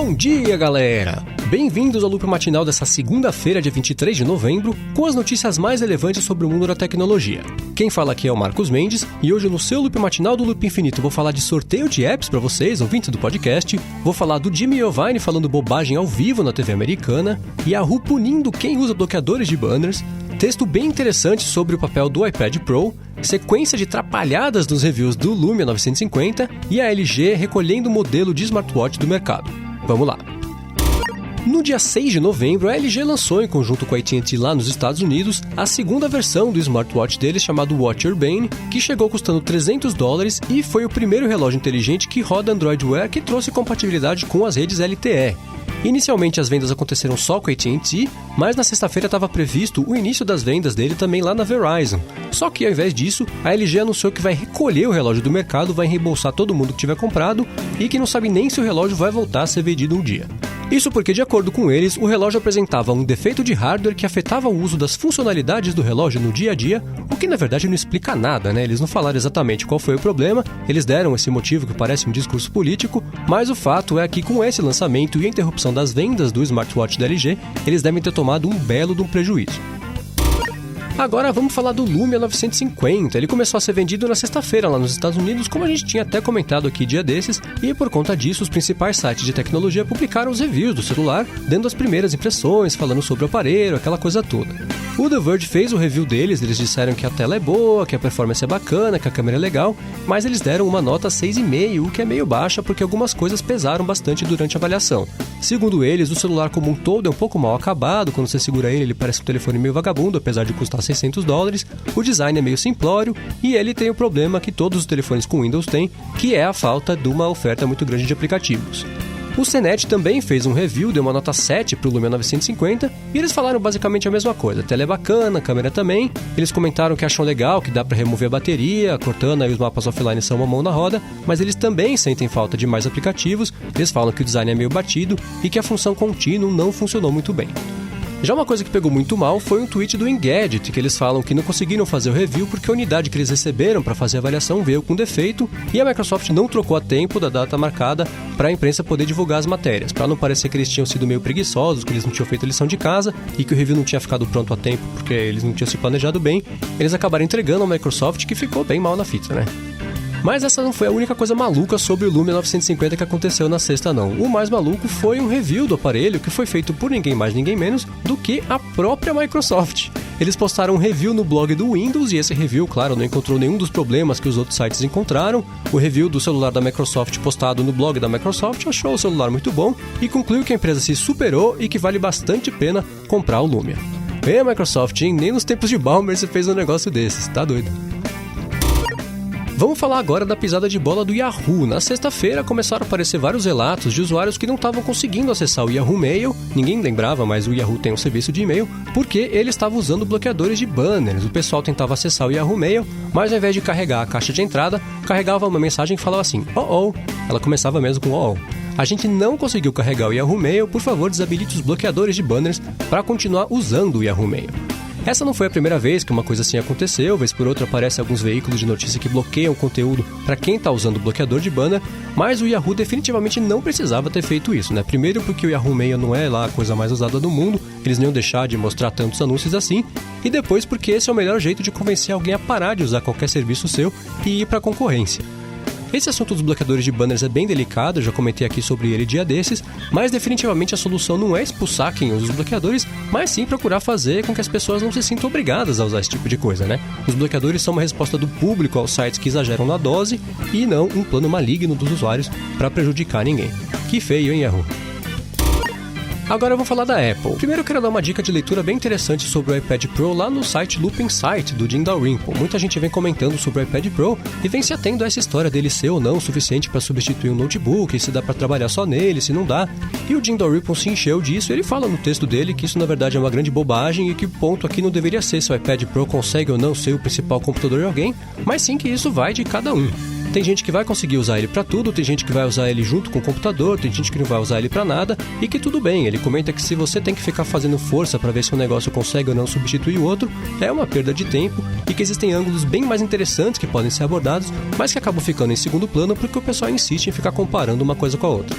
Bom dia, galera! Bem-vindos ao Loop Matinal dessa segunda-feira, dia 23 de novembro, com as notícias mais relevantes sobre o mundo da tecnologia. Quem fala aqui é o Marcos Mendes, e hoje no seu Loop Matinal do Loop Infinito vou falar de sorteio de apps para vocês, ouvintes do podcast, vou falar do Jimmy Iovine falando bobagem ao vivo na TV americana, Yahoo punindo quem usa bloqueadores de banners, texto bem interessante sobre o papel do iPad Pro, sequência de trapalhadas nos reviews do Lumia 950 e a LG recolhendo o modelo de smartwatch do mercado. Vamos lá! No dia 6 de novembro, a LG lançou, em conjunto com a AT&T lá nos Estados Unidos, a segunda versão do smartwatch deles chamado Watch Urbane, que chegou custando $300 e foi o primeiro relógio inteligente que roda Android Wear que trouxe compatibilidade com as redes LTE. Inicialmente as vendas aconteceram só com a AT&T, mas na sexta-feira estava previsto o início das vendas dele também lá na Verizon. Só que ao invés disso, a LG anunciou que vai recolher o relógio do mercado, vai reembolsar todo mundo que tiver comprado e que não sabe nem se o relógio vai voltar a ser vendido um dia. Isso porque, de acordo com eles, o relógio apresentava um defeito de hardware que afetava o uso das funcionalidades do relógio no dia a dia, o que na verdade não explica nada, né? Eles não falaram exatamente qual foi o problema, eles deram esse motivo que parece um discurso político, mas o fato é que com esse lançamento e a interrupção das vendas do smartwatch da LG, eles devem ter tomado um belo de um prejuízo. Agora vamos falar do Lumia 950. Ele começou a ser vendido na sexta-feira lá nos Estados Unidos, como a gente tinha até comentado aqui dia desses, e por conta disso os principais sites de tecnologia publicaram os reviews do celular, dando as primeiras impressões, falando sobre o aparelho, aquela coisa toda. O The Verge fez o review deles, eles disseram que a tela é boa, que a performance é bacana, que a câmera é legal, mas eles deram uma nota 6,5, o que é meio baixa porque algumas coisas pesaram bastante durante a avaliação. Segundo eles, o celular como um todo é um pouco mal acabado, quando você segura ele parece um telefone meio vagabundo, apesar de custar $600, o design é meio simplório e ele tem o problema que todos os telefones com Windows têm, que é a falta de uma oferta muito grande de aplicativos. O CNET também fez um review, deu uma nota 7 para o Lumia 950 e eles falaram basicamente a mesma coisa. A tela é bacana, a câmera também. Eles comentaram que acham legal, que dá para remover a bateria, Cortana e os mapas offline são uma mão na roda, mas eles também sentem falta de mais aplicativos. Eles falam que o design é meio batido e que a função contínuo não funcionou muito bem. Já uma coisa que pegou muito mal foi um tweet do Engadget, que eles falam que não conseguiram fazer o review porque a unidade que eles receberam para fazer a avaliação veio com defeito e a Microsoft não trocou a tempo da data marcada para a imprensa poder divulgar as matérias, para não parecer que eles tinham sido meio preguiçosos, que eles não tinham feito a lição de casa e que o review não tinha ficado pronto a tempo porque eles não tinham se planejado bem. Eles acabaram entregando a Microsoft, que ficou bem mal na fita, né? Mas essa não foi a única coisa maluca sobre o Lumia 950 que aconteceu na sexta, não. O mais maluco foi um review do aparelho que foi feito por ninguém mais, ninguém menos do que a própria Microsoft. Eles postaram um review no blog do Windows e esse review, claro, não encontrou nenhum dos problemas que os outros sites encontraram. O review do celular da Microsoft postado no blog da Microsoft achou o celular muito bom e concluiu que a empresa se superou e que vale bastante pena comprar o Lumia. A Microsoft, hein? Nem nos tempos de Balmer você fez um negócio desses, tá doido? Vamos falar agora da pisada de bola do Yahoo. Na sexta-feira começaram a aparecer vários relatos de usuários que não estavam conseguindo acessar o Yahoo Mail, ninguém lembrava, mas o Yahoo tem um serviço de e-mail, porque ele estava usando bloqueadores de banners. O pessoal tentava acessar o Yahoo Mail, mas ao invés de carregar a caixa de entrada, carregava uma mensagem que falava assim, oh. Ela começava mesmo com oh. A gente não conseguiu carregar o Yahoo Mail, por favor desabilite os bloqueadores de banners para continuar usando o Yahoo Mail. Essa não foi a primeira vez que uma coisa assim aconteceu, vez por outra aparecem alguns veículos de notícia que bloqueiam conteúdo para quem está usando o bloqueador de banner, mas o Yahoo definitivamente não precisava ter feito isso, né? Primeiro porque o Yahoo Mail não é lá a coisa mais usada do mundo, eles não iam deixar de mostrar tantos anúncios assim, e depois porque esse é o melhor jeito de convencer alguém a parar de usar qualquer serviço seu e ir para a concorrência. Esse assunto dos bloqueadores de banners é bem delicado, eu já comentei aqui sobre ele dia desses, mas definitivamente a solução não é expulsar quem usa os bloqueadores, mas sim procurar fazer com que as pessoas não se sintam obrigadas a usar esse tipo de coisa, né? Os bloqueadores são uma resposta do público aos sites que exageram na dose e não um plano maligno dos usuários para prejudicar ninguém. Que feio, hein, Yahoo? Agora eu vou falar da Apple. Primeiro eu quero dar uma dica de leitura bem interessante sobre o iPad Pro lá no site Loop Insight, do Jim Dalrymple. Muita gente vem comentando sobre o iPad Pro e vem se atendo a essa história dele ser ou não suficiente para substituir um notebook, se dá para trabalhar só nele, se não dá. E o Jim Dalrymple se encheu disso, ele fala no texto dele que isso na verdade é uma grande bobagem e que o ponto aqui não deveria ser se o iPad Pro consegue ou não ser o principal computador de alguém, mas sim que isso vai de cada um. Tem gente que vai conseguir usar ele para tudo, tem gente que vai usar ele junto com o computador, tem gente que não vai usar ele para nada e que tudo bem. Ele comenta que se você tem que ficar fazendo força para ver se um negócio consegue ou não substituir o outro, é uma perda de tempo e que existem ângulos bem mais interessantes que podem ser abordados, mas que acabam ficando em segundo plano porque o pessoal insiste em ficar comparando uma coisa com a outra.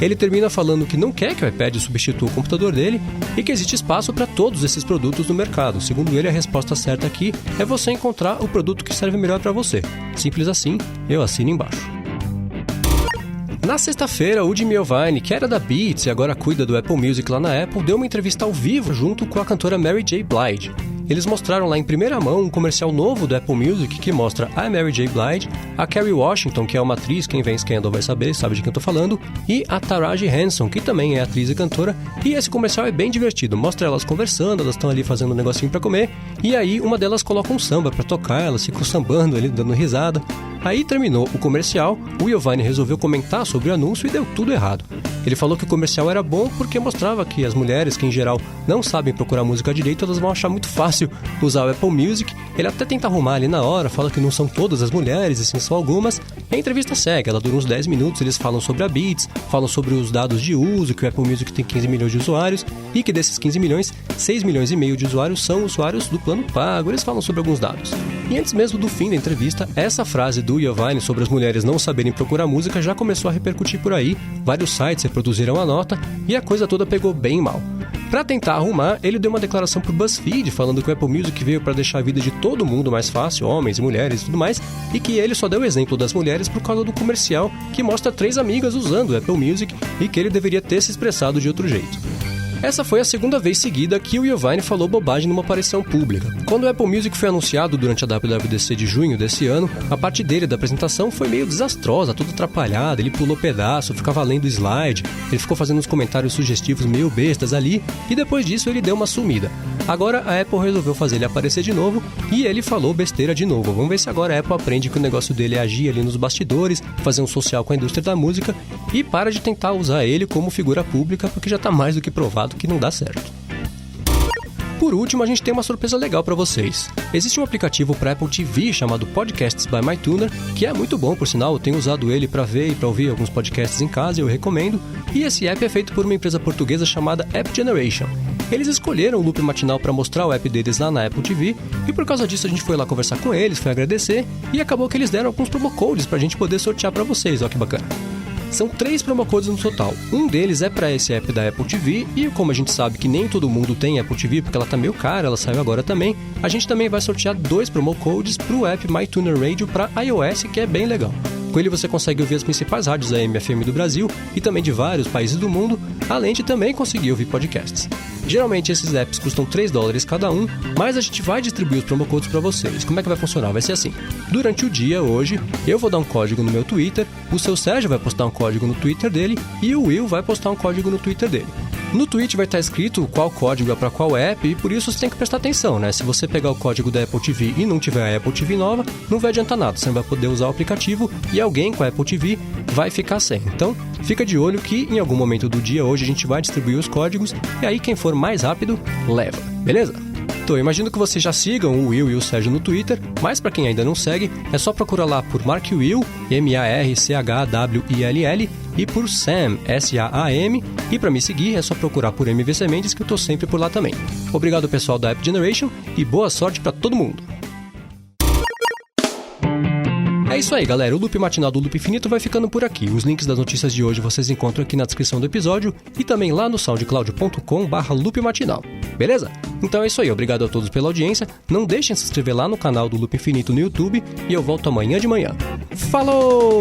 Ele termina falando que não quer que o iPad substitua o computador dele e que existe espaço para todos esses produtos no mercado. Segundo ele, a resposta certa aqui é você encontrar o produto que serve melhor para você. Simples assim, eu assino embaixo. Na sexta-feira, o Jimmy Iovine, que era da Beats e agora cuida do Apple Music lá na Apple, deu uma entrevista ao vivo junto com a cantora Mary J. Blige. Eles mostraram lá em primeira mão um comercial novo do Apple Music que mostra a Mary J. Blige, a Kerry Washington, que é uma atriz, quem vê Scandal vai saber, sabe de quem eu tô falando, e a Taraji Henson, que também é atriz e cantora, e esse comercial é bem divertido, mostra elas conversando, elas estão ali fazendo um negocinho pra comer, e aí uma delas coloca um samba pra tocar, elas ficam sambando ali, dando risada. Aí terminou o comercial, o Iovine resolveu comentar sobre o anúncio e deu tudo errado. Ele falou que o comercial era bom porque mostrava que as mulheres, que em geral não sabem procurar música direito, elas vão achar muito fácil usar o Apple Music. Ele até tenta arrumar ali na hora, fala que não são todas as mulheres, e sim só algumas. E a entrevista segue, ela dura uns 10 minutos, eles falam sobre a Beats, falam sobre os dados de uso, que o Apple Music tem 15 milhões de usuários, e que desses 15 milhões, 6 milhões e meio de usuários são usuários do plano pago. Eles falam sobre alguns dados. E antes mesmo do fim da entrevista, essa frase do Iovine sobre as mulheres não saberem procurar música já começou a repercutir por aí, vários sites reproduziram a nota e a coisa toda pegou bem mal. Para tentar arrumar, ele deu uma declaração pro BuzzFeed falando que o Apple Music veio para deixar a vida de todo mundo mais fácil, homens e mulheres e tudo mais, e que ele só deu o exemplo das mulheres por causa do comercial que mostra 3 amigas usando o Apple Music e que ele deveria ter se expressado de outro jeito. Essa foi a segunda vez seguida que o Iovine falou bobagem numa aparição pública. Quando o Apple Music foi anunciado durante a WWDC de junho desse ano, a parte dele da apresentação foi meio desastrosa, toda atrapalhada, ele pulou pedaço, ficava lendo slide, ele ficou fazendo uns comentários sugestivos meio bestas ali, e depois disso ele deu uma sumida. Agora a Apple resolveu fazer ele aparecer de novo, e ele falou besteira de novo. Vamos ver se agora a Apple aprende que o negócio dele é agir ali nos bastidores, fazer um social com a indústria da música, e para de tentar usar ele como figura pública, porque já tá mais do que provado que não dá certo. Por último, a gente tem uma surpresa legal para vocês. Existe um aplicativo para Apple TV chamado Podcasts by MyTuner, que é muito bom, por sinal, eu tenho usado ele para ver e para ouvir alguns podcasts em casa, eu recomendo, e esse app é feito por uma empresa portuguesa chamada App Generation. Eles escolheram o Loop Matinal para mostrar o app deles lá na Apple TV, e por causa disso a gente foi lá conversar com eles, foi agradecer, e acabou que eles deram alguns promo codes pra gente poder sortear para vocês, ó que bacana. São 3 promocodes no total. Um deles é para esse app da Apple TV, e como a gente sabe que nem todo mundo tem Apple TV, porque ela tá meio cara, ela saiu agora também, a gente também vai sortear 2 promocodes pro app MyTuner Radio para iOS, que é bem legal. Com ele você consegue ouvir as principais rádios AM e FM do Brasil e também de vários países do mundo, além de também conseguir ouvir podcasts. Geralmente esses apps custam $3 cada um, mas a gente vai distribuir os promocodes para vocês. Como é que vai funcionar? Vai ser assim. Durante o dia, hoje, eu vou dar um código no meu Twitter, o seu Sérgio vai postar um código no Twitter dele e o Will vai postar um código no Twitter dele. No tweet vai estar escrito qual código é para qual app e por isso você tem que prestar atenção, né? Se você pegar o código da Apple TV e não tiver a Apple TV nova, não vai adiantar nada, você não vai poder usar o aplicativo e alguém com a Apple TV vai ficar sem. Então, fica de olho que em algum momento do dia hoje a gente vai distribuir os códigos e aí quem for mais rápido, leva, beleza? Então, eu imagino que vocês já sigam o Will e o Sérgio no Twitter, mas para quem ainda não segue, é só procurar lá por Mark Will, MarchWill, e por Sam, SAAM, e para me seguir é só procurar por MVC Mendes, que eu tô sempre por lá também. Obrigado pessoal da App Generation e boa sorte para todo mundo! É isso aí, galera. O Loop Matinal do Loop Infinito vai ficando por aqui. Os links das notícias de hoje vocês encontram aqui na descrição do episódio e também lá no soundcloud.com/loopmatinal. Beleza? Então é isso aí. Obrigado a todos pela audiência. Não deixem de se inscrever lá no canal do Loop Infinito no YouTube e eu volto amanhã de manhã. Falou!